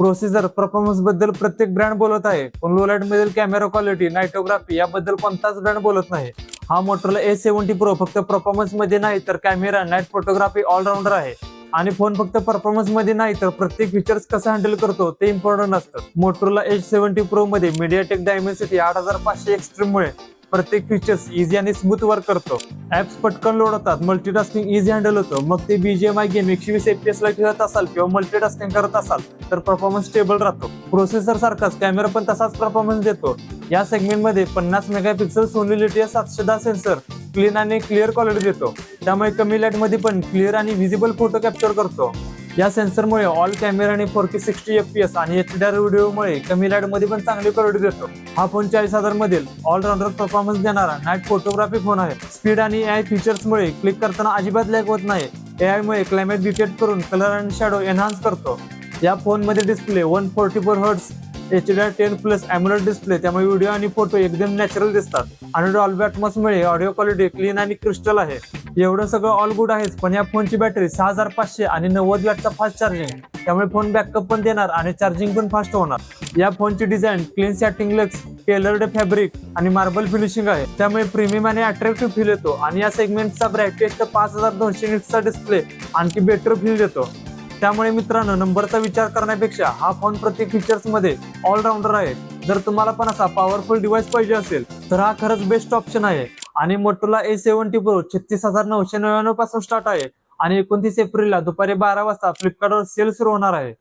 Processor performance बद्दल प्रत्येक brand बोलत आहे, पण लो लाईट मधील कॅमेरा क्वालिटी, नायटोग्राफी याबद्दल कोणताच ब्रँड बोलत नाही. हा मोटोरोला A70 Pro फक्त परफॉर्मन्स मध्ये नाही तर कॅमेरा, नाईट फोटोग्राफी ऑलराऊंडर आहे. आणि फोन फक्त परफॉर्मन्स मध्ये नाही तर प्रत्येक फीचर्स कसं हँडल करतो ते इम्पॉर्टंट असतं. मोटोरोला H70 Pro मध्ये मीडियाटेक डायमेन्सिटी 8500 एक्स्ट्रीम मुळे प्रत्येक फीचर्स इझी आणि स्मूथ वर्क करतो. ऍप्स पटकन लोड होतात, मल्टीटास्किंग इझी हँडल होतं. मग ते BGMI गेम 120 FPS ला खेळत असाल किंवा मल्टीटास्किंग करत असाल तर परफॉर्मन्स स्टेबल राहतो. प्रोसेसर सारखाच कॅमेरा पण तसाच परफॉर्मन्स देतो. या सेगमेंट मध्ये 50 megapixel Sony Lytia 710 sensor clean आणि क्लिअर क्वालिटी देतो. त्यामुळे कमी लाईट मध्ये पण क्लिअर आणि व्हिजिबल फोटो कॅप्चर करतो. या सेन्सरमुळे ऑल कॅमेरा आणि 4K 60 FPS आणि HDR व्हिडिओमुळे कमी लाईट मध्ये पण चांगली क्वालिटी देतो. हा फोन 40,000 मधील ऑलराऊंडर परफॉर्मन्स देणारा नाईट फोटोग्राफी फोन आहे. स्पीड आणि AI फीचर्स मुळे क्लिक करताना अजिबात लॅग होत नाही. AI मुळे क्लायमेट डिटेक्ट करून कलर आणि शॅडो एनहान्स करतो. या फोन मध्ये display 144 Hz HDR10+ AMOLED display, त्यामुळे व्हिडिओ आणि फोटो एकदम नॅचरल दिसतात. आणि डॉल्बी अॅटमॉस मुळे ऑडिओ क्वालिटी क्लीन आणि क्रिस्टल आहे. एवढं सगळं ऑल गुड आहेच, पण या फोनची बॅटरी 6500 आणि 90 वॅटचा फास्ट चार्जिंग, त्यामुळे फोन बॅकअप पण देणार आणि चार्जिंग पण फास्ट होणार. या फोनची design clean setting lux, tailored fabric आणि मार्बल फिनिशिंग आहे, त्यामुळे प्रीमियम आणि अट्रॅक्टिव्ह फील येतो. आणि या सेगमेंटचा ब्राईटेस्ट 5200 निट्सचा डिस्प्ले आणखी बेटर फील देतो. त्यामुळे मित्रांनो, नंबरचा विचार करण्यापेक्षा हा फोन प्रत्येक फीचर्स मध्ये ऑलराऊंडर आहे. जर तुम्हाला पण असा पॉवरफुल डिव्हाइस पाहिजे असेल तर हा खरंच बेस्ट ऑप्शन आहे. आणि मोटोरोला A70 Pro 36,999 पासून स्टार्ट आहे आणि 29 एप्रिलला दुपारी 12 वाजता फ्लिपकार्टवर सेल सुरू होणार आहे.